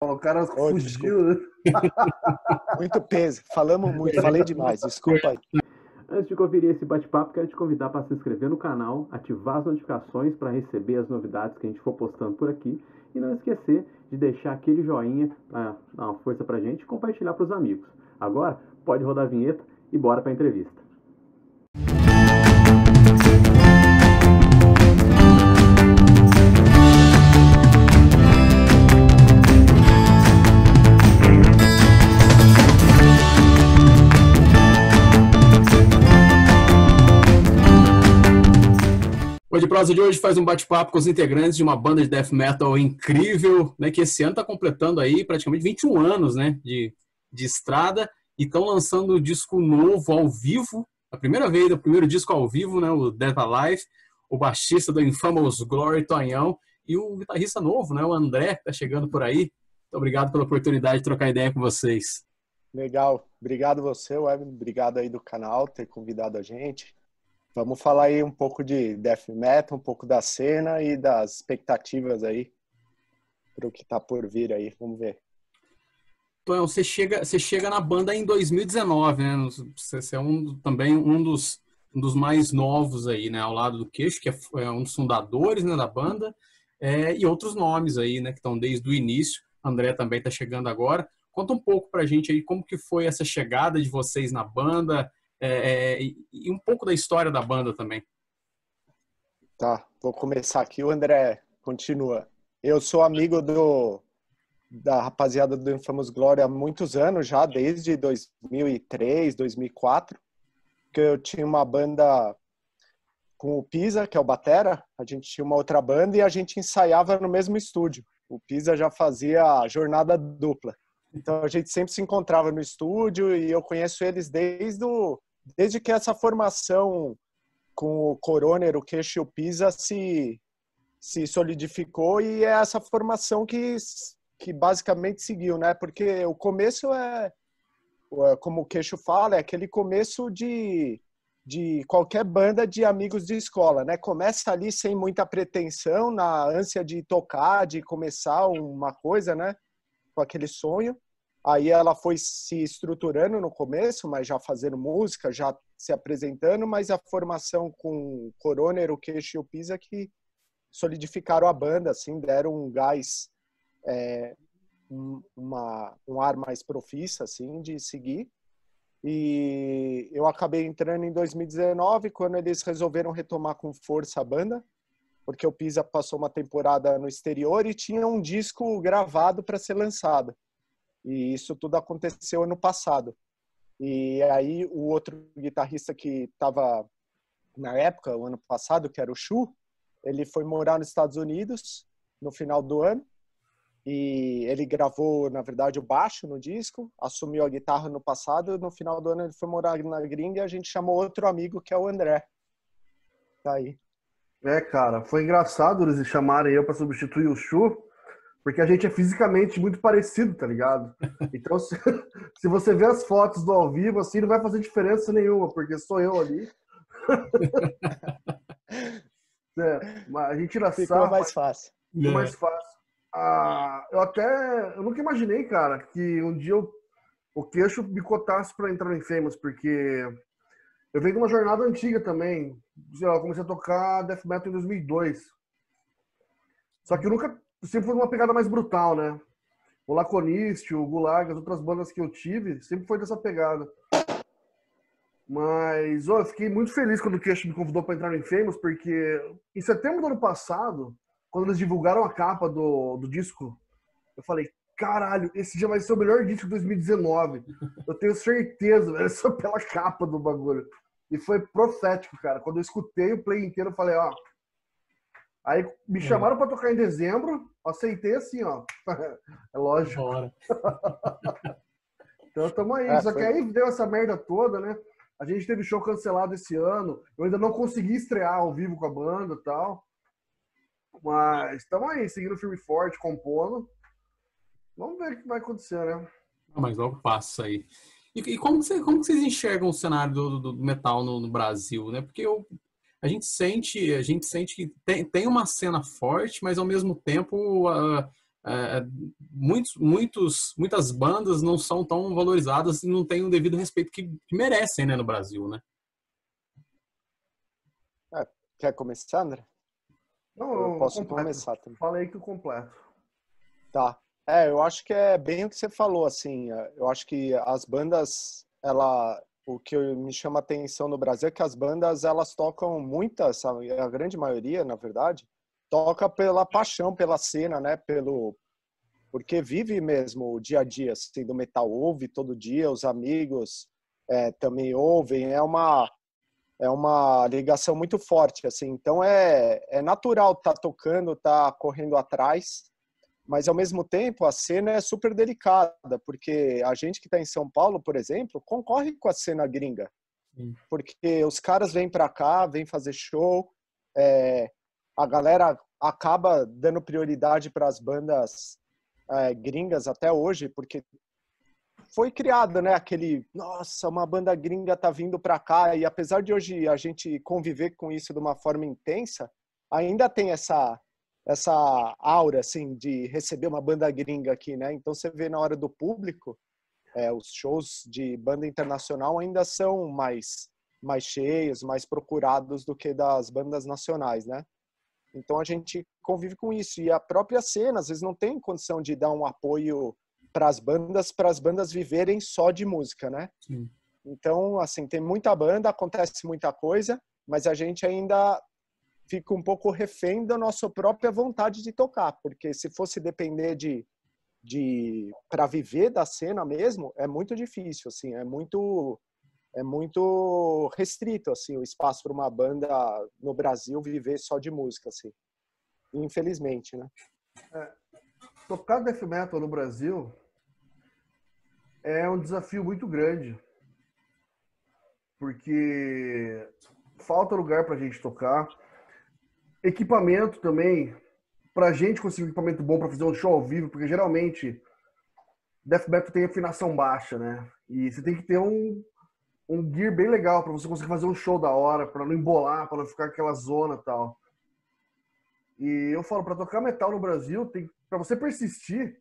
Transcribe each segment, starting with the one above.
O cara Ô, fugiu, né? Muito peso. Falamos muito, falei demais. Desculpa aí. Antes de conferir esse bate-papo, quero te convidar para se inscrever no canal, ativar as notificações para receber as novidades que a gente for postando por aqui e não esquecer de deixar aquele joinha para dar uma força para a gente e compartilhar para os amigos. Agora, pode rodar a vinheta e bora para a entrevista. O de Prosa de hoje faz um bate-papo com os integrantes de uma banda de death metal incrível, né, que esse ano está completando aí praticamente 21 anos, né, de estrada, e estão lançando um disco novo ao vivo, a primeira vez, o primeiro disco ao vivo, né, o Death Alive, o baixista do Infamous Glory, Tonhão, e o guitarrista novo, né, o André, que está chegando por aí. Muito obrigado pela oportunidade de trocar ideia com vocês. Legal. Obrigado você, Evan. Obrigado aí do canal ter convidado a gente. Vamos falar aí um pouco de death metal, um pouco da cena e das expectativas aí para o que tá por vir aí. Vamos ver. Tonhão, você chega na banda em 2019, né? Você é também um dos mais novos aí, né? Ao lado do Queixo, que é um dos fundadores, né, da banda, e outros nomes aí, né? Que estão desde o início. O André também está chegando agora. Conta um pouco pra gente aí como que foi essa chegada de vocês na banda, e um pouco da história da banda também. Tá, vou começar aqui. O André continua. Eu sou amigo da rapaziada do Infamous Glory há muitos anos já, desde 2003, 2004, que eu tinha uma banda com o Pisa, que é o batera. A gente tinha uma outra banda e a gente ensaiava no mesmo estúdio. O Pisa já fazia a jornada dupla. Então a gente sempre se encontrava no estúdio e eu conheço eles desde que essa formação com o Coroner, o Queixo e o Pisa se solidificou, e é essa formação que basicamente seguiu, né? Porque o começo como o Queixo fala, é aquele começo de qualquer banda de amigos de escola, né? Começa ali sem muita pretensão, na ânsia de tocar, de começar uma coisa, né? Com aquele sonho. Aí ela foi se estruturando no começo, mas já fazendo música, já se apresentando, mas a formação com o Coroner, o Queixo e o Pisa que solidificaram a banda, assim, deram um gás, um ar mais profissa, assim, de seguir. E eu acabei entrando em 2019, quando eles resolveram retomar com força a banda, porque o Pisa passou uma temporada no exterior e tinha um disco gravado para ser lançado. E isso tudo aconteceu ano passado. E aí o outro guitarrista que estava na época, o ano passado, que era o Chu, ele foi morar nos Estados Unidos no final do ano. E ele gravou, na verdade, o baixo no disco, assumiu a guitarra no passado. No final do ano ele foi morar na gringa e a gente chamou outro amigo, que é o André. Tá aí. Cara, foi engraçado eles chamarem eu para substituir o Chu, porque a gente é fisicamente muito parecido, tá ligado? Então, se você ver as fotos do ao vivo, assim, não vai fazer diferença nenhuma, porque sou eu ali. A gente tira Ficou sarro, mais fácil. Ficou mais fácil. Eu nunca imaginei, cara, que um dia o Queixo me cotasse para entrar no Infamous, porque eu venho de uma jornada antiga também. Sei lá, eu comecei a tocar death metal em 2002. Só que eu sempre foi uma pegada mais brutal, né? O Laconist, o Gulag, as outras bandas que eu tive, sempre foi dessa pegada. Mas eu fiquei muito feliz quando o Queixo me convidou para entrar no Infamous, porque em setembro do ano passado, quando eles divulgaram a capa do disco, eu falei, caralho, esse dia vai ser o melhor disco de 2019. Eu tenho certeza, é só pela capa do bagulho. E foi profético, cara. Quando eu escutei o play inteiro, eu falei, ó. Aí me chamaram pra tocar em dezembro, aceitei assim, ó. É lógico. Então tamo aí. Só que aí deu essa merda toda, né? A gente teve show cancelado esse ano. Eu ainda não consegui estrear ao vivo com a banda e tal. Mas estamos aí, seguindo firme e forte, compondo. Vamos ver o que vai acontecer, né? Mas logo passa aí. E como que vocês enxergam o cenário do metal no Brasil, né? Porque a gente sente que tem uma cena forte, mas ao mesmo tempo muitas bandas não são tão valorizadas e não têm o devido respeito que merecem, né, no Brasil, né? Quer começar, André? Não, Eu posso começar também. Falei que o completo. Tá. Eu acho que é bem o que você falou, assim. Eu acho que as bandas, o que me chama atenção no Brasil é que as bandas, elas tocam muitas, a grande maioria, na verdade, toca pela paixão, pela cena, né? Porque vive mesmo o dia a dia, assim, do metal. Ouve todo dia, os amigos também ouvem. É uma ligação muito forte, assim. Então é natural estar tocando, estar correndo atrás, mas ao mesmo tempo a cena é super delicada, porque a gente que está em São Paulo, por exemplo, concorre com a cena gringa, porque os caras vêm para cá, vêm fazer show, a galera acaba dando prioridade para as bandas gringas até hoje, porque foi criado, né, nossa, uma banda gringa tá vindo para cá, e apesar de hoje a gente conviver com isso de uma forma intensa, ainda tem essa aura, assim, de receber uma banda gringa aqui, né? Então você vê na hora do público, os shows de banda internacional ainda são mais cheios, mais procurados do que das bandas nacionais, né? Então a gente convive com isso, e a própria cena às vezes não tem condição de dar um apoio para as bandas viverem só de música, né? Sim. Então, assim, tem muita banda, acontece muita coisa, mas a gente ainda fica um pouco refém da nossa própria vontade de tocar, porque se fosse depender para viver da cena mesmo, é muito difícil, assim, é muito restrito, assim, o espaço para uma banda no Brasil viver só de música, assim. Infelizmente, né? Tocar death metal no Brasil é um desafio muito grande, porque falta lugar pra gente tocar. Equipamento também, pra gente conseguir um equipamento bom pra fazer um show ao vivo, porque geralmente death metal tem afinação baixa, né? E você tem que ter um gear bem legal pra você conseguir fazer um show da hora, pra não embolar, pra não ficar aquela zona e tal. E eu falo, pra tocar metal no Brasil, pra você persistir,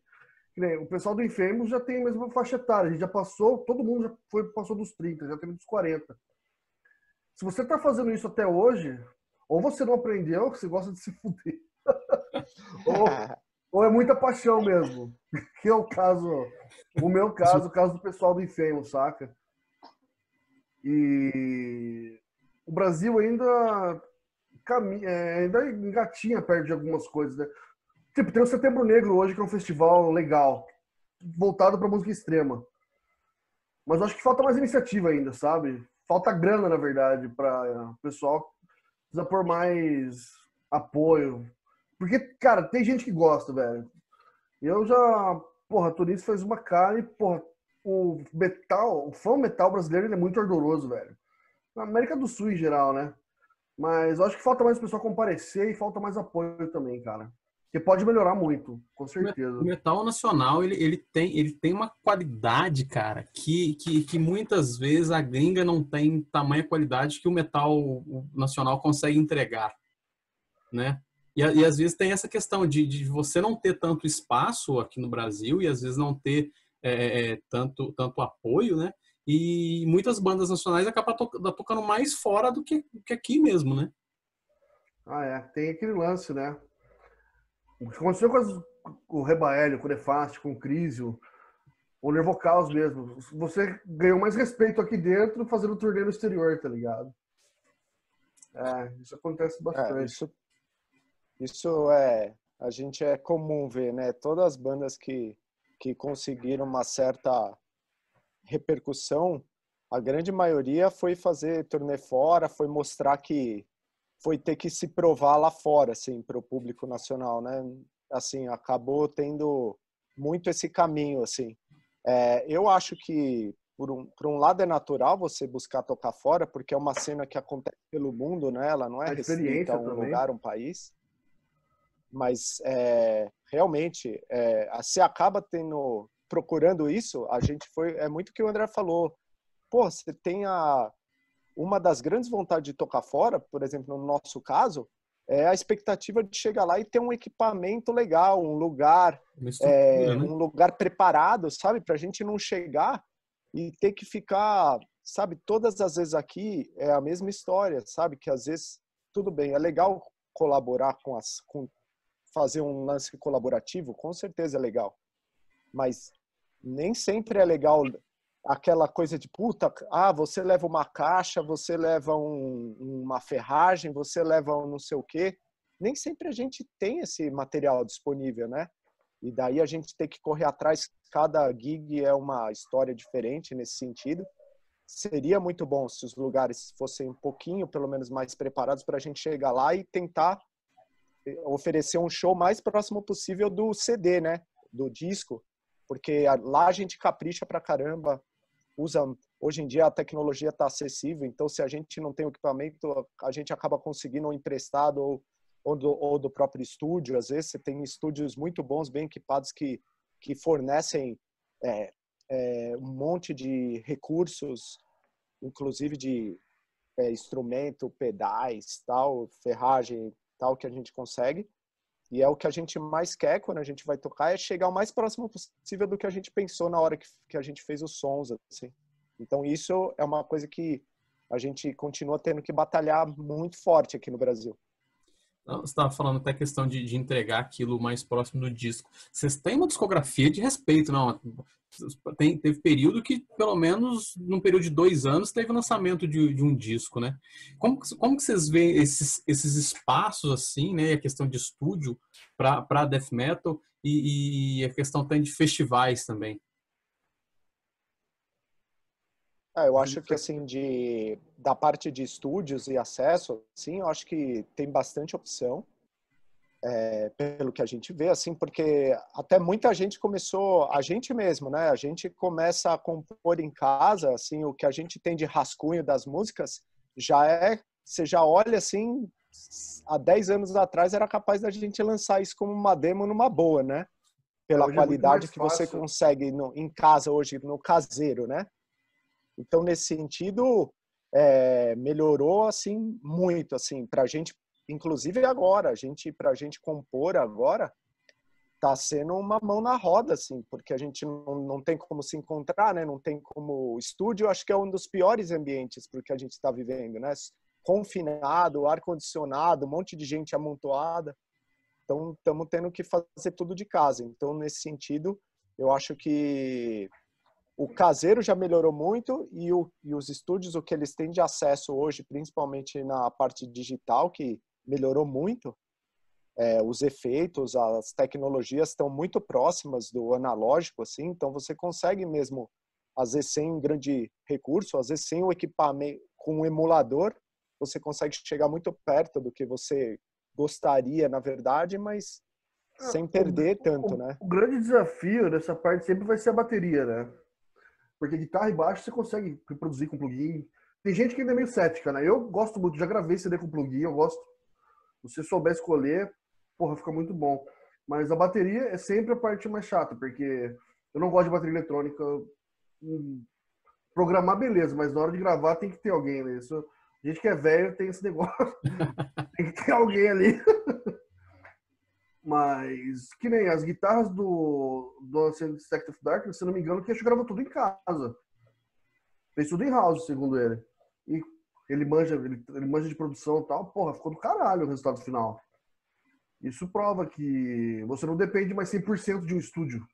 o pessoal do Infamous já tem a mesma faixa etária, a gente já passou, todo mundo passou dos 30, já tem dos 40. Se você tá fazendo isso até hoje, ou você não aprendeu, ou você gosta de se fuder. ou é muita paixão mesmo. Que é o meu caso, o caso do pessoal do Infamous, saca? E o Brasil ainda engatinha perto de algumas coisas, né? Tipo, tem o Setembro Negro hoje, que é um festival legal, voltado pra música extrema. Mas eu acho que falta mais iniciativa ainda, sabe? Falta grana, na verdade, para o pessoal. Precisa por mais apoio. Porque, cara, tem gente que gosta, velho. Eu já, porra, Tunis fez uma cara e, porra, o fã metal brasileiro, ele é muito ardoroso, velho. Na América do Sul, em geral, né? Mas eu acho que falta mais o pessoal comparecer e falta mais apoio também, cara. Que pode melhorar muito, com certeza. O metal nacional, ele tem uma qualidade, cara, que muitas vezes a gringa não tem tamanha qualidade que o metal nacional consegue entregar, né? E às vezes tem essa questão de você não ter tanto espaço aqui no Brasil e às vezes não ter tanto apoio, né? E muitas bandas nacionais acabam tocando mais fora do que aqui mesmo, né? Tem aquele lance, né? O que aconteceu com o Rebaelho, com o Nefast, com o Crisium, o Nervocaus mesmo. Você ganhou mais respeito aqui dentro fazendo turnê no exterior, tá ligado? Isso acontece bastante. Isso a gente é comum ver, né? Todas as bandas que conseguiram uma certa repercussão, a grande maioria foi fazer turnê fora, foi mostrar que foi ter que se provar lá fora, assim, para o público nacional, né? Assim, acabou tendo muito esse caminho, assim. Eu acho que, por um lado, é natural você buscar tocar fora, porque é uma cena que acontece pelo mundo, né? Ela não é restrita a um lugar, um país. Mas, realmente, se acaba procurando isso, é muito o que o André falou. Pô, você tem uma das grandes vontades de tocar fora, por exemplo, no nosso caso, é a expectativa de chegar lá e ter um equipamento legal, um lugar, né? um lugar preparado, sabe? Para a gente não chegar e ter que ficar, sabe? Todas as vezes aqui é a mesma história, sabe? Que às vezes, tudo bem, é legal colaborar com fazer um lance colaborativo, com certeza é legal. Mas nem sempre é legal aquela coisa de puta, você leva uma caixa, você leva uma ferragem, você leva um não sei o quê. Nem sempre a gente tem esse material disponível, né? E daí a gente tem que correr atrás. Cada gig é uma história diferente nesse sentido. Seria muito bom se os lugares fossem um pouquinho, pelo menos, mais preparados para a gente chegar lá e tentar oferecer um show mais próximo possível do CD, né? Do disco. Porque lá a gente capricha pra caramba. Hoje em dia a tecnologia está acessível, então se a gente não tem o equipamento, a gente acaba conseguindo um emprestado ou do próprio estúdio. Às vezes você tem estúdios muito bons, bem equipados, que fornecem um monte de recursos, inclusive de instrumento, pedais, tal, ferragem, tal, que a gente consegue. E é o que a gente mais quer quando a gente vai tocar, é chegar o mais próximo possível do que a gente pensou na hora que a gente fez os sons, assim. Então isso é uma coisa que a gente continua tendo que batalhar muito forte aqui no Brasil. Você estava falando até a questão de entregar aquilo mais próximo do disco. Vocês têm uma discografia de respeito, não? Teve período que, pelo menos num período de 2 anos, teve o lançamento de um disco, né? Como que vocês veem esses espaços assim, né? A questão de estúdio para death metal e a questão também de festivais também. Eu acho que, assim, da parte de estúdios e acesso, sim, eu acho que tem bastante opção, pelo que a gente vê, assim, porque até muita gente começou, a gente mesmo, né? A gente começa a compor em casa, assim, o que a gente tem de rascunho das músicas, você já olha, assim, há 10 anos atrás era capaz da gente lançar isso como uma demo numa boa, né? Pela qualidade que você consegue em casa hoje, no caseiro, né? Então, nesse sentido, melhorou assim muito, assim, para a gente, inclusive agora, para a gente compor agora, tá sendo uma mão na roda, assim, porque a gente não tem como se encontrar, né? Não tem como. O estúdio, acho que é um dos piores ambientes para o que a gente está vivendo, né? Confinado, ar-condicionado, um monte de gente amontoada. Então, estamos tendo que fazer tudo de casa. Então, nesse sentido, eu acho que o caseiro já melhorou muito e os estúdios, o que eles têm de acesso hoje, principalmente na parte digital, que melhorou muito, os efeitos, as tecnologias estão muito próximas do analógico, assim, então você consegue mesmo, às vezes sem um grande recurso, às vezes sem o equipamento, com um emulador, você consegue chegar muito perto do que você gostaria, na verdade, mas sem perder tanto, né? O grande desafio dessa parte sempre vai ser a bateria, né? Porque guitarra e baixo você consegue reproduzir com plugin. Tem gente que ainda é meio cética, né? Eu gosto muito, já gravei CD com plugin, eu gosto. Se você souber escolher, porra, fica muito bom. Mas a bateria é sempre a parte mais chata, porque eu não gosto de bateria eletrônica. Programar, beleza, mas na hora de gravar tem que ter alguém, né? A gente que é velho tem esse negócio. Tem que ter alguém ali. Mas, que nem as guitarras do Sect of Darkness, se não me engano, que gravou tudo em casa. Fez tudo em house, segundo ele. E ele manja de produção e tal. Porra, ficou do caralho o resultado final. Isso prova que você não depende mais 100% de um estúdio.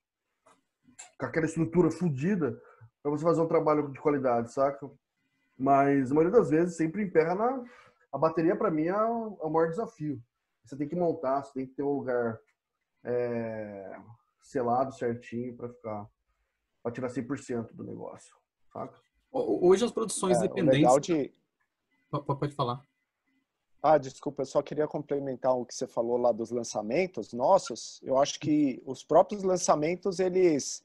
Com aquela estrutura fodida pra você fazer um trabalho de qualidade, saca? Mas, a maioria das vezes, sempre emperra a bateria, pra mim, é o maior desafio. Você tem que montar, você tem que ter um lugar selado certinho para tirar 100% do negócio, saca? Hoje as produções dependentes... Pode falar. Desculpa, eu só queria complementar o que você falou lá dos lançamentos nossos. Eu acho que os próprios lançamentos, eles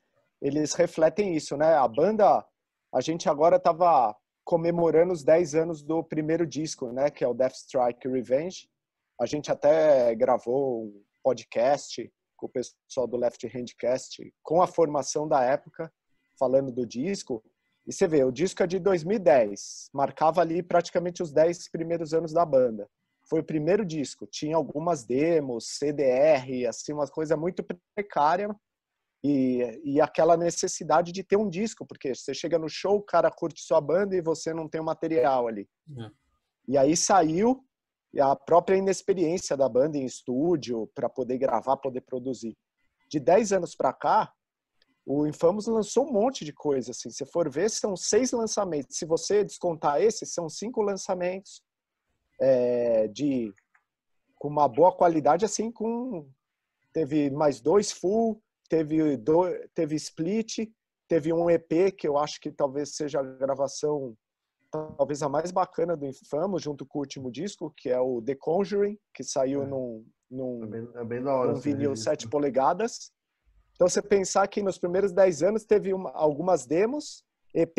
refletem isso, né? A banda, a gente agora estava comemorando os 10 anos do primeiro disco, né? Que é o Death Strike Revenge. A gente até gravou um podcast com o pessoal do Left Handcast, com a formação da época, falando do disco. E você vê, o disco é de 2010, marcava ali praticamente os 10 primeiros anos da banda. foi o primeiro disco. Tinha algumas demos, CDR, assim, uma coisa muito precária. E aquela necessidade de ter um disco, porque você chega no show, o cara curte sua banda e você não tem o material ali. E aí saiu a própria inexperiência da banda em estúdio para poder gravar, poder produzir. De 10 anos para cá, o Infamous lançou um monte de coisa. Assim. Se for ver, são 6 lançamentos. Se você descontar esses, são 5 lançamentos com uma boa qualidade, assim, teve mais 2 full, teve split, teve um EP, que eu acho que talvez seja a gravação talvez a mais bacana do Infamous, junto com o último disco, que é o The Conjuring, que saiu É bem da hora, num vinil 7 polegadas. Então, você pensar que nos primeiros 10 anos teve algumas demos, EP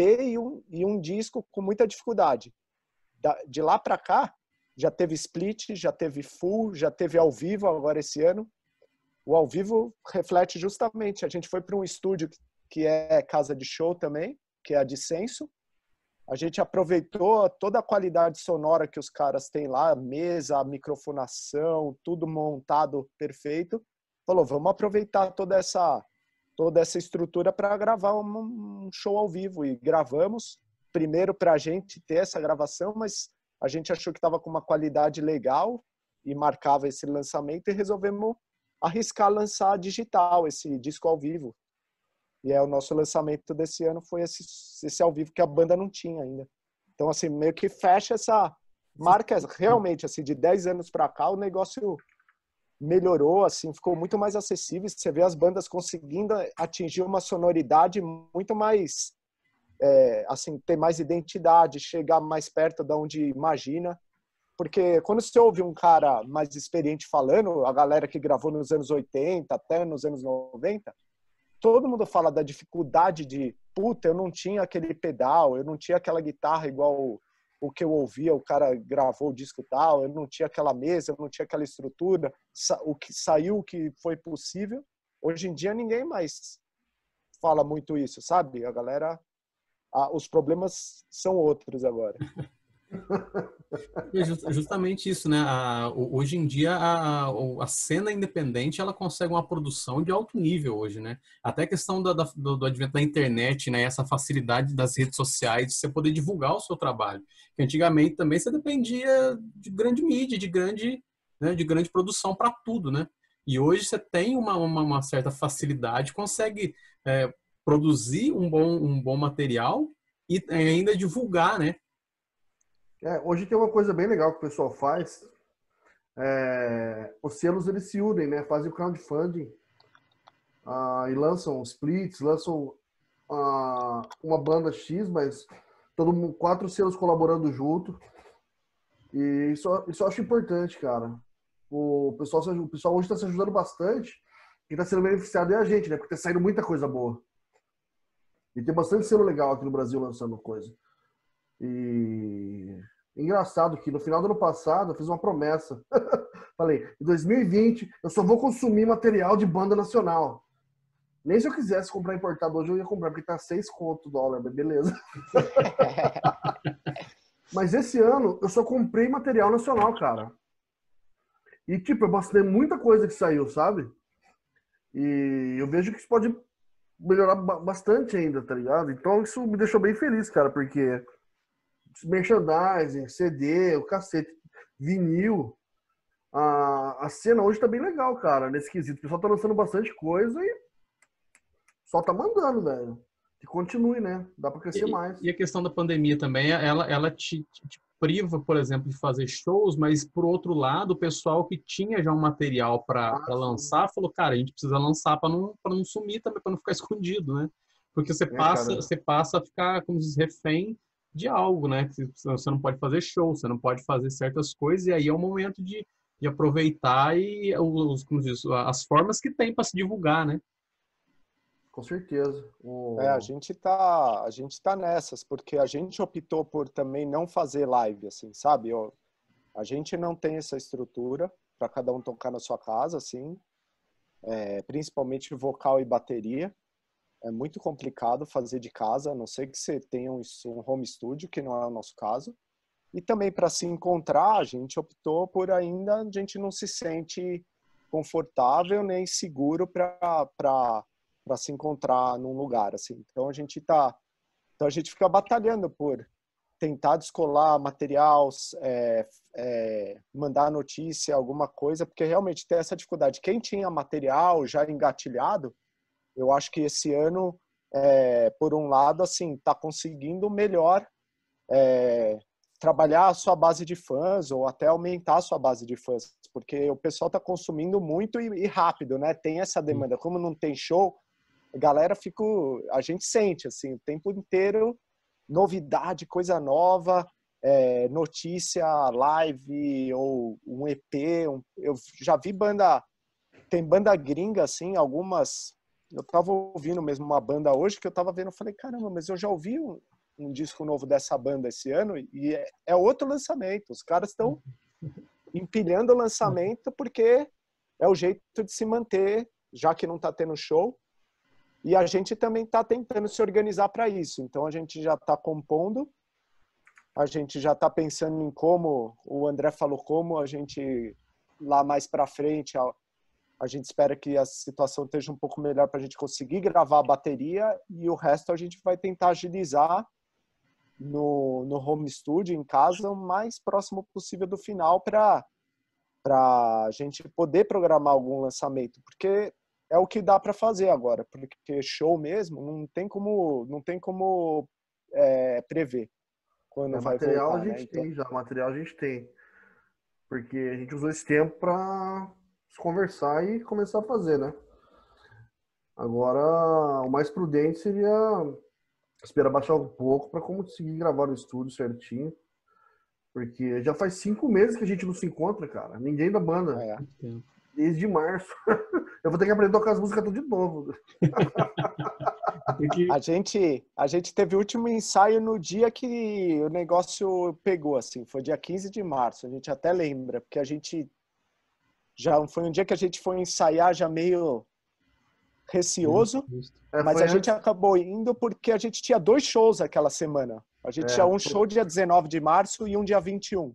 e um disco com muita dificuldade. De lá para cá, já teve split, já teve full, já teve ao vivo agora esse ano. O ao vivo reflete justamente. A gente foi para um estúdio que é casa de show também, que é a Dissenso. A gente aproveitou toda a qualidade sonora que os caras têm lá, mesa, microfonação, tudo montado perfeito. Falou, vamos aproveitar toda essa estrutura para gravar um show ao vivo. E gravamos, primeiro para a gente ter essa gravação, mas a gente achou que estava com uma qualidade legal e marcava esse lançamento e resolvemos arriscar lançar digital, esse disco ao vivo. E o nosso lançamento desse ano foi esse ao vivo que a banda não tinha ainda. Então, assim, meio que fecha essa marca, realmente, assim, de 10 anos para cá, o negócio melhorou, assim, ficou muito mais acessível. Você vê as bandas conseguindo atingir uma sonoridade muito mais, assim, ter mais identidade, chegar mais perto de onde imagina. Porque quando você ouve um cara mais experiente falando, a galera que gravou nos anos 80 até nos anos 90, todo mundo fala da dificuldade de, puta, eu não tinha aquele pedal, eu não tinha aquela guitarra igual o que eu ouvia, o cara gravou o disco tal, eu não tinha aquela mesa, eu não tinha aquela estrutura, o que saiu, o que foi possível. Hoje em dia ninguém mais fala muito isso, sabe? A galera, os problemas são outros agora. É justamente isso, né? Hoje em dia a cena independente ela consegue uma produção de alto nível hoje, né? Até a questão do advento da internet, né? Essa facilidade das redes sociais de você poder divulgar o seu trabalho. Que antigamente também você dependia de grande mídia, de grande produção para tudo, né? E hoje você tem uma certa facilidade, consegue produzir um bom material e ainda divulgar, né? Hoje tem uma coisa bem legal que o pessoal faz. Os selos eles se unem, né? Fazem o crowdfunding e lançam splits, lançam uma banda X, mas 4 selos colaborando junto. E isso eu acho importante, cara. O pessoal hoje está se ajudando bastante. Quem está sendo beneficiado é a gente, né? Porque está saindo muita coisa boa. E tem bastante selo legal aqui no Brasil lançando coisa. E engraçado que no final do ano passado eu fiz uma promessa. Falei, em 2020 eu só vou consumir material de banda nacional. Nem se eu quisesse comprar importado hoje eu ia comprar, porque tá 6 conto o dólar, mas beleza. Mas esse ano eu só comprei material nacional, cara. E tipo, eu bastei muita coisa que saiu, sabe? E eu vejo que isso pode melhorar bastante ainda, tá ligado? Então isso me deixou bem feliz, cara, porque merchandising, CD, o cacete, vinil. A cena hoje tá bem legal, cara, nesse quesito. O pessoal tá lançando bastante coisa e só tá mandando, velho. Que continue, né? Dá pra crescer mais. E a questão da pandemia também, ela te priva, por exemplo, de fazer shows, mas por outro lado, o pessoal que tinha já um material para lançar falou, cara, a gente precisa lançar para não sumir também, para não ficar escondido, né? Porque você passa a ficar, como diz, refém de algo, né? Você não pode fazer show, você não pode fazer certas coisas, e aí é o momento de aproveitar e como diz, as formas que tem para se divulgar, né? Com certeza. A gente tá nessas, porque a gente optou por também não fazer live, assim, sabe? A gente não tem essa estrutura para cada um tocar na sua casa, assim, principalmente vocal e bateria. É muito complicado fazer de casa, a não ser que você tenha um home studio, que não é o nosso caso. E também para se encontrar, a gente optou por ainda, a gente não se sente confortável nem seguro para se encontrar num lugar assim. Então a gente fica batalhando por tentar descolar material, mandar notícia, alguma coisa, porque realmente tem essa dificuldade. Quem tinha material já engatilhado, eu acho que esse ano, por um lado, assim, está conseguindo melhor trabalhar a sua base de fãs ou até aumentar a sua base de fãs, porque o pessoal está consumindo muito e rápido, né? Tem essa demanda. Como não tem show, a gente sente assim o tempo inteiro novidade, coisa nova, notícia, live ou um EP. Eu já vi tem banda gringa assim, algumas. Eu tava ouvindo mesmo uma banda hoje que eu tava vendo, eu falei, caramba, mas eu já ouvi um disco novo dessa banda esse ano e é outro lançamento. Os caras estão empilhando o lançamento porque é o jeito de se manter, já que não tá tendo show. E a gente também está tentando se organizar para isso. Então, a gente já está compondo, a gente já está pensando em como, o André falou, como a gente, lá mais para frente, a gente espera que a situação esteja um pouco melhor para a gente conseguir gravar a bateria e o resto a gente vai tentar agilizar no home studio, em casa, o mais próximo possível do final para a gente poder programar algum lançamento. Porque é o que dá para fazer agora, porque show mesmo não tem como prever quando vai material voltar, a né? gente Então, tem já, material a gente tem. Porque a gente usou esse tempo para conversar e começar a fazer, né? Agora, o mais prudente seria esperar baixar um pouco para conseguir gravar no estúdio certinho. Porque já faz 5 meses que a gente não se encontra, cara. Ninguém da banda. Desde março. Eu vou ter que aprender a tocar as músicas tudo de novo. A gente teve o último ensaio no dia que o negócio pegou, assim. Foi dia 15 de março. A gente até lembra, porque a gente foi um dia que a gente foi ensaiar já meio receoso, mas a gente acabou indo porque a gente tinha 2 shows aquela semana. A gente tinha um show dia 19 de março e um dia 21.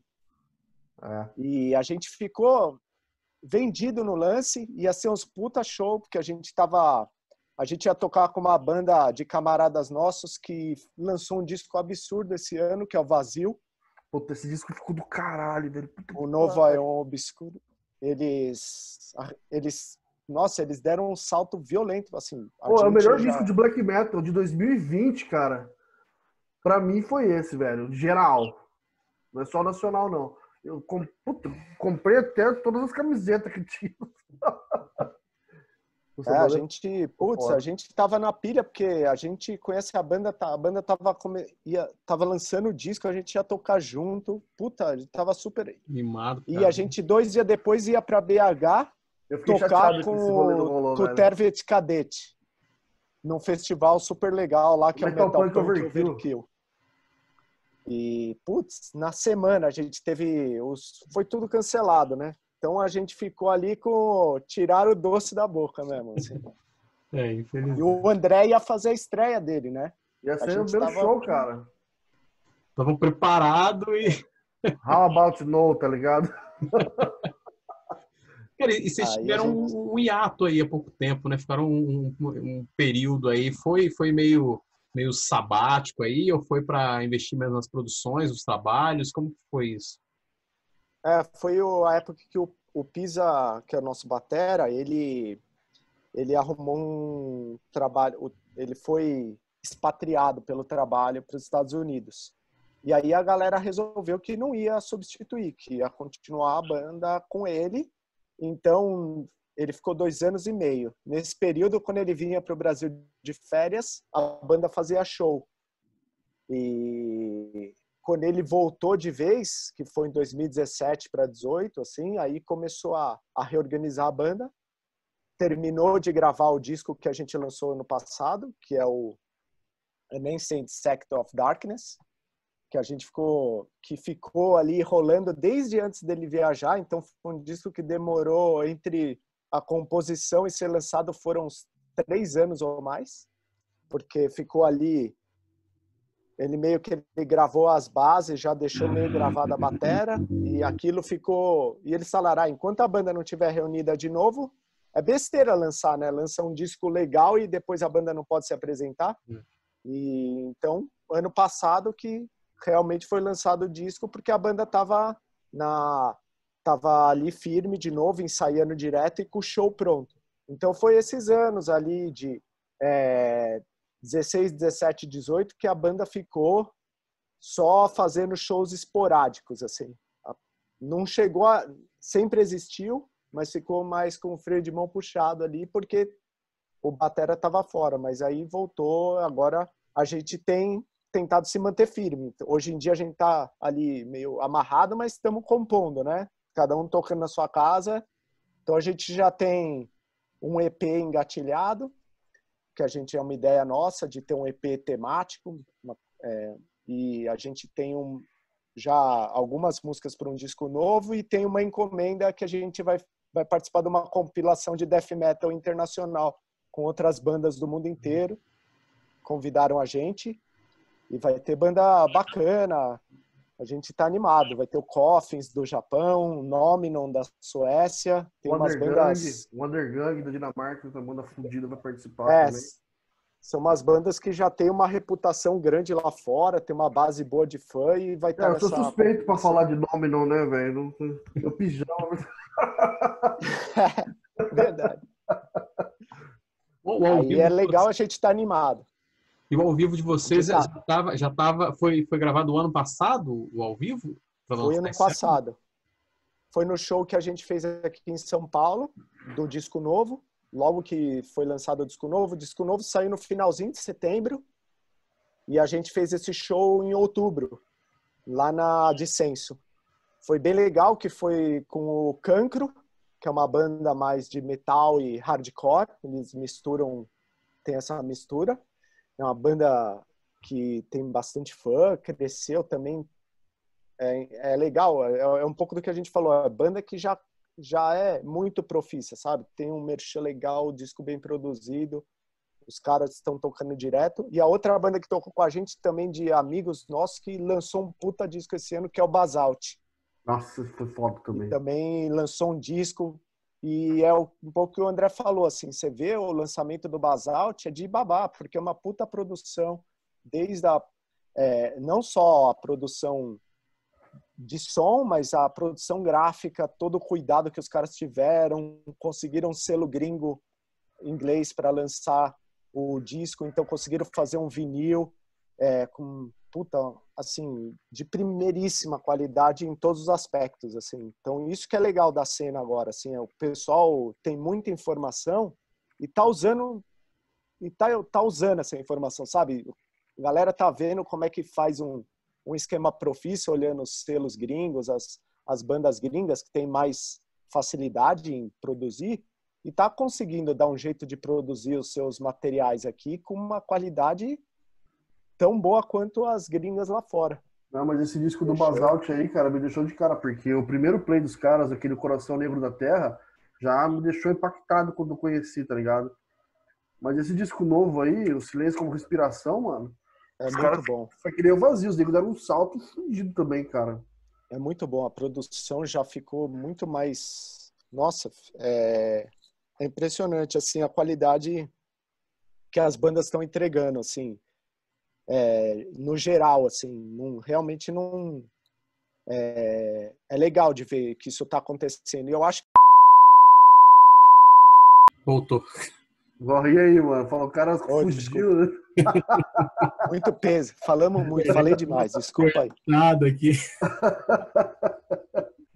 E a gente ficou vendido no lance, ia ser uns puta show, porque a gente ia tocar com uma banda de camaradas nossos que lançou um disco absurdo esse ano, que é o Vazio. Puta, esse disco ficou do caralho, velho. Puta, o Novo Aeon Obscuro. Eles deram um salto violento, assim. É o melhor disco de black metal de 2020, cara. Pra mim foi esse, velho. Geral. Não é só nacional, não. Eu comprei até todas as camisetas que tinha. A gente tava na pilha, porque a gente conhece a banda tava lançando o disco, a gente ia tocar junto. Puta, a gente tava super animado. E a gente 2 dias depois ia pra BH tocar com o Tervet Cadete num festival super legal lá, que é o Metal Punk Overkill. E, putz, na semana a gente foi tudo cancelado, né? Então a gente ficou ali tirar o doce da boca mesmo, assim. Infelizmente. E o André ia fazer a estreia dele, né? Ia ser o meu show, cara. Estavam preparados e... How about no, tá ligado? Cara, e vocês tiveram um hiato aí há pouco tempo, né? Ficaram um período aí, foi meio sabático aí, ou foi para investir mesmo nas produções, nos trabalhos? Como foi isso? Foi a época que o Pisa, que é o nosso batera, ele arrumou um trabalho, ele foi expatriado pelo trabalho para os Estados Unidos. E aí a galera resolveu que não ia substituir, que ia continuar a banda com ele. Então, ele ficou 2 anos e meio. Nesse período, quando ele vinha para o Brasil de férias, a banda fazia show. E quando ele voltou de vez, que foi em 2017 para 2018, assim, aí começou a reorganizar a banda. Terminou de gravar o disco que a gente lançou ano passado, que é o An Ancient Sect of Darkness, que ficou ali rolando desde antes dele viajar. Então foi um disco que demorou, entre a composição e ser lançado, foram uns 3 anos ou mais, porque ficou ali. ele meio que ele gravou as bases, já deixou meio gravada a batera, e aquilo ficou... E eles falaram, enquanto a banda não estiver reunida de novo, é besteira lançar, né? Lança um disco legal e depois a banda não pode se apresentar. E então, ano passado que realmente foi lançado o disco, porque a banda tava ali firme de novo, ensaiando direto e com o show pronto. Então foi esses anos ali de 16, 17, 18 que a banda ficou só fazendo shows esporádicos, assim. Não chegou a... Sempre existiu, mas ficou mais com o freio de mão puxado ali, porque o batera estava fora. Mas aí voltou, agora a gente tem tentado se manter firme. Hoje em dia a gente tá ali meio amarrado, mas estamos compondo, né? Cada um tocando na sua casa. Então a gente já tem um EP engatilhado, que a gente é uma ideia nossa de ter um EP temático, e a gente tem já algumas músicas para um disco novo e tem uma encomenda que a gente vai participar de uma compilação de death metal internacional com outras bandas do mundo inteiro. Convidaram a gente e vai ter banda bacana. A gente tá animado. Vai ter o Coffins do Japão, o Nominon da Suécia. Tem umas bandas... O Undergang da Dinamarca, outra banda fudida, vai participar também. São umas bandas que já tem uma reputação grande lá fora, tem uma base boa de fã e vai estar eu sou suspeito pra falar de Nominon, né, velho? Eu pijama. Verdade. Bom, aí é legal, a gente tá animado. E o ao vivo de vocês foi gravado o ano passado, o ao vivo? Foi ano passado. Foi no show que a gente fez aqui em São Paulo, do disco novo. Logo que foi lançado o disco novo saiu no finalzinho de setembro. E a gente fez esse show em outubro, lá na Dissenso. Foi bem legal, que foi com o Cancro, que é uma banda mais de metal e hardcore. Eles misturam, tem essa mistura. É uma banda que tem bastante fã, cresceu também. É legal, é um pouco do que a gente falou. É banda que já é muito profissa, sabe? Tem um merchan legal, disco bem produzido. Os caras estão tocando direto. E a outra banda que tocou com a gente também, de amigos nossos, que lançou um puta disco esse ano, que é o Basalt. Nossa, foi foda também. E também lançou um disco. E é um pouco o que o André falou, assim, você vê o lançamento do Basalt, é de babá, porque é uma puta produção, desde não só a produção de som, mas a produção gráfica, todo o cuidado que os caras tiveram, conseguiram um selo gringo inglês para lançar o disco, então conseguiram fazer um vinil com puta, assim, de primeiríssima qualidade em todos os aspectos, assim. Então isso que é legal da cena agora, assim, o pessoal tem muita informação e tá usando essa informação, sabe? A galera tá vendo como é que faz um esquema profício, olhando os selos gringos, as bandas gringas que têm mais facilidade em produzir, e tá conseguindo dar um jeito de produzir os seus materiais aqui com uma qualidade tão boa quanto as gringas lá fora. Não, mas esse disco do Basalt aí, cara, me deixou de cara, porque o primeiro play dos caras, aquele Coração Negro da Terra, já me deixou impactado quando eu conheci, tá ligado? Mas esse disco novo aí, o Silêncio como Respiração, mano, os muito bom. Foi que nem o Vazio, os negros deram um salto fudido também, cara. É muito bom, a produção já ficou muito mais... Nossa, é impressionante, assim, a qualidade que as bandas estão entregando, assim, no geral, assim, realmente não... É legal de ver que isso está acontecendo. E eu acho que... Voltou. E aí, mano? Falou, o cara fugiu, né? Muito peso. Falamos muito, falei demais. Desculpa aí. Nada aqui.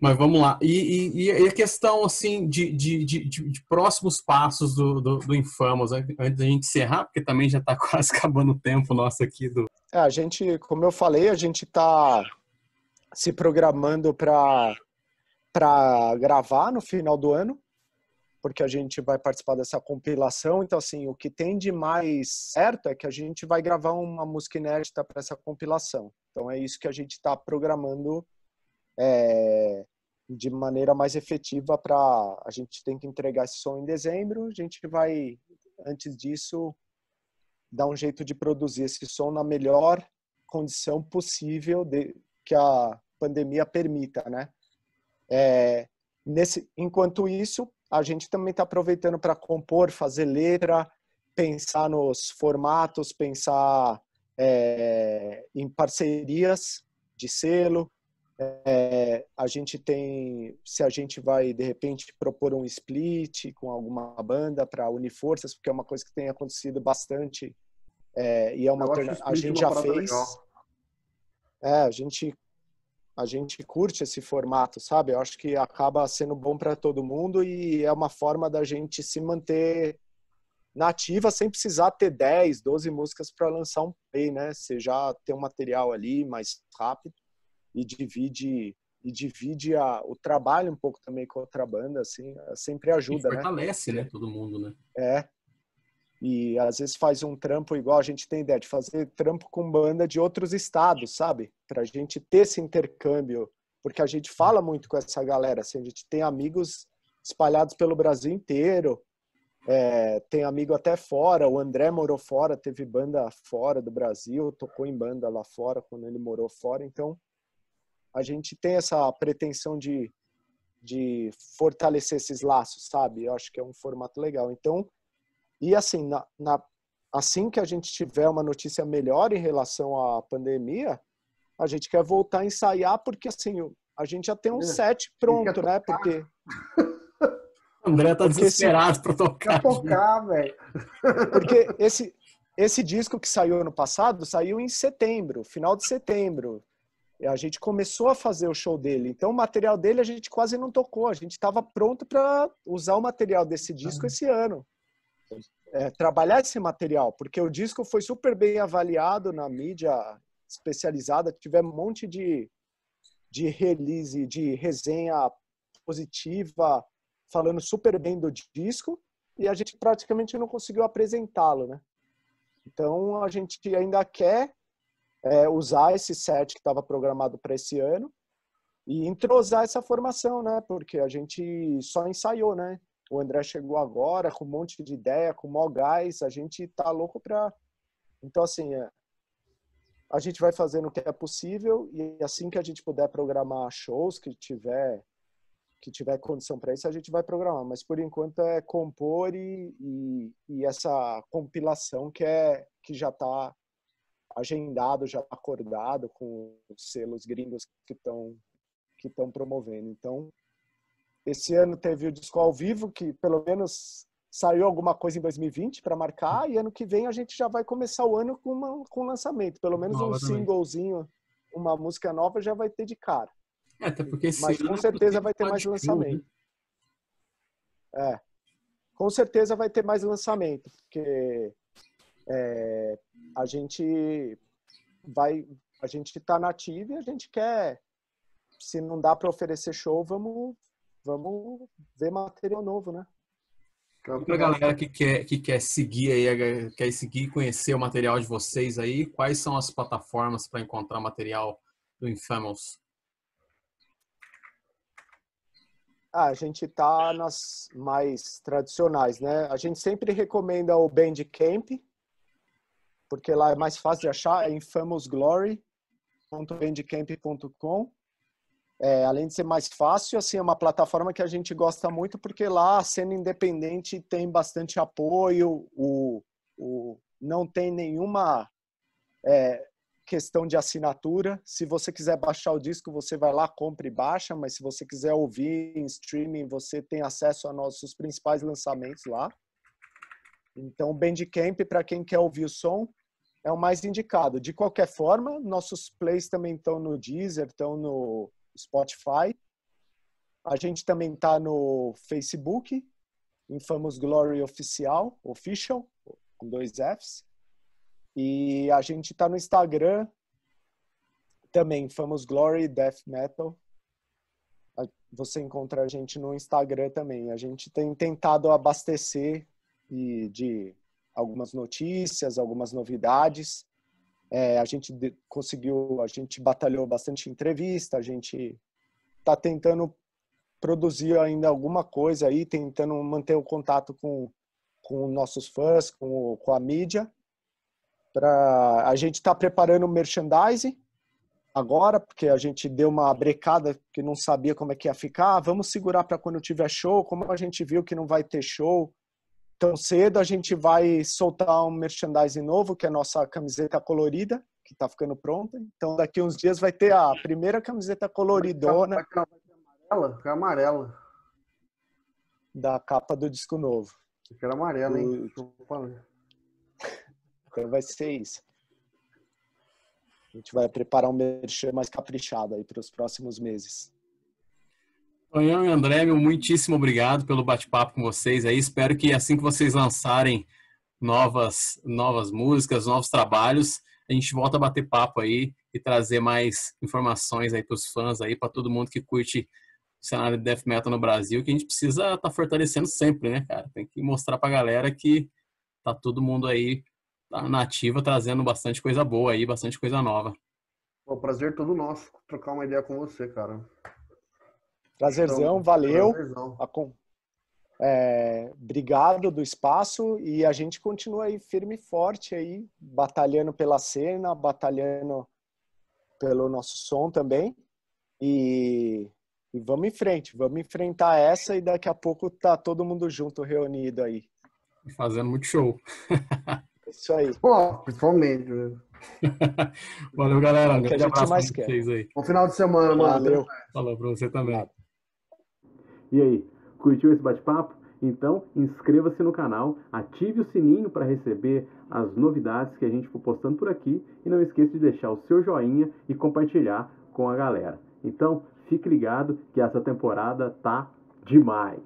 Mas vamos lá. E a questão, assim, de próximos passos do Infamous, antes da gente encerrar, porque também já está quase acabando o tempo nosso aqui. A gente, como eu falei, a gente está se programando para gravar no final do ano, porque a gente vai participar dessa compilação. Então, assim, o que tem de mais certo é que a gente vai gravar uma música inédita para essa compilação. Então, é isso que a gente está programando de maneira mais efetiva para... A gente tem que entregar esse som em dezembro. A gente vai, antes disso, dar um jeito de produzir esse som na melhor condição possível que a pandemia permita, né? Enquanto isso, a gente também está aproveitando para compor, fazer letra, pensar nos formatos, pensar em parcerias de selo. A gente tem, se a gente vai de repente propor um split com alguma banda para unir forças, porque é uma coisa que tem acontecido bastante, e é uma a gente já fez. A gente curte esse formato, sabe? Eu acho que acaba sendo bom para todo mundo e é uma forma da gente se manter na ativa sem precisar ter 10, 12 músicas para lançar um play, né? Você já tem um material ali mais rápido e divide o trabalho um pouco também com outra banda, assim, sempre ajuda, né? Fortalece, né? Todo mundo, né? E às vezes faz um trampo igual a gente tem ideia de fazer trampo com banda de outros estados, sabe? Pra gente ter esse intercâmbio, porque a gente fala muito com essa galera, assim, a gente tem amigos espalhados pelo Brasil inteiro, tem amigo até fora, o André morou fora, teve banda fora do Brasil, tocou em banda lá fora quando ele morou fora, então a gente tem essa pretensão de fortalecer esses laços, sabe? Eu acho que é um formato legal. Então, e assim, assim que a gente tiver uma notícia melhor em relação à pandemia, a gente quer voltar a ensaiar, porque assim, a gente já tem um set pronto, né? Porque o André tá desesperado para tocar. Quer tocar, velho. Porque esse disco que saiu ano passado, saiu em setembro, final de setembro. A gente começou a fazer o show dele. Então, o material dele a gente quase não tocou. A gente estava pronto para usar o material desse disco esse ano. Trabalhar esse material, porque o disco foi super bem avaliado na mídia especializada. Tivemos um monte de release, de resenha positiva, falando super bem do disco. E a gente praticamente não conseguiu apresentá-lo, né? Então, a gente ainda quer usar esse set que estava programado para esse ano e entrosar essa formação, né? Porque a gente só ensaiou, né? O André chegou agora com um monte de ideia, com mó gás, a gente tá louco para... Então, assim, a gente vai fazendo o que é possível e assim que a gente puder programar shows, que tiver condição para isso, a gente vai programar. Mas, por enquanto, é compor e essa compilação que já está agendado, já acordado com os selos gringos que estão promovendo. Então, esse ano teve o disco ao vivo, que pelo menos saiu alguma coisa em 2020 para marcar, e ano que vem a gente já vai começar o ano com lançamento. Pelo menos um singlezinho, uma música nova já vai ter de cara. Até porque mas com certeza vai ter mais lançamento. Com certeza vai ter mais lançamento, porque a gente tá na ativa e a gente quer, se não dá para oferecer show, vamos ver material novo, né? Para a galera que quer seguir aí, quer seguir e conhecer o material de vocês aí, quais são as plataformas para encontrar material do Infamous? A gente tá nas mais tradicionais, né? A gente sempre recomenda o Bandcamp, porque lá é mais fácil de achar, é infamousglory.bandcamp.com. Além de ser mais fácil, assim, é uma plataforma que a gente gosta muito, porque lá a cena independente tem bastante apoio, não tem nenhuma questão de assinatura. Se você quiser baixar o disco, você vai lá, compra e baixa, mas se você quiser ouvir em streaming, você tem acesso a nossos principais lançamentos lá. Então, o Bandcamp, para quem quer ouvir o som, é o mais indicado. De qualquer forma, nossos plays também estão no Deezer, estão no Spotify. A gente também está no Facebook, Infamous Glory Official, com 2 Fs. E a gente está no Instagram também, Infamous Glory Death Metal. Você encontra a gente no Instagram também. A gente tem tentado abastecer de algumas notícias, algumas novidades. A gente batalhou bastante entrevista, a gente está tentando produzir ainda alguma coisa aí, tentando manter o contato com nossos fãs, com a mídia. A gente está preparando o merchandising agora, porque a gente deu uma brecada que não sabia como é que ia ficar. Vamos segurar para quando tiver show. Como a gente viu que não vai ter show tão cedo, a gente vai soltar um merchandising novo, que é a nossa camiseta colorida, que está ficando pronta. Então, daqui uns dias vai ter a primeira camiseta coloridona. Vai ter amarela. Da capa do disco novo. Eu quero amarela, hein? Então vai ser isso. A gente vai preparar um merchan mais caprichado aí para os próximos meses. Tonhão e André, meu muitíssimo obrigado pelo bate-papo com vocês aí. Espero que assim que vocês lançarem novas músicas, novos trabalhos, a gente volta a bater papo aí e trazer mais informações aí para os fãs aí, para todo mundo que curte o cenário de death metal no Brasil, que a gente precisa estar fortalecendo sempre, né, cara? Tem que mostrar pra galera que tá todo mundo aí na ativa, trazendo bastante coisa boa aí, bastante coisa nova. O prazer todo nosso trocar uma ideia com você, cara. Prazerzão, Então, valeu. prazerzão. Obrigado do espaço e a gente continua aí firme e forte aí, batalhando pela cena, batalhando pelo nosso som também. E vamos em frente, vamos enfrentar essa e daqui a pouco tá todo mundo junto, reunido aí. Fazendo muito show. Isso aí. Pô, principalmente. Né? Valeu, galera. Um É o que a grande gente abraço mais pra quer. vocês aí. Bom final de semana, mano. Valeu. Falou pra você também. Obrigado. E aí, curtiu esse bate-papo? Então, inscreva-se no canal, ative o sininho para receber as novidades que a gente for postando por aqui e não esqueça de deixar o seu joinha e compartilhar com a galera. Então, fique ligado que essa temporada tá demais.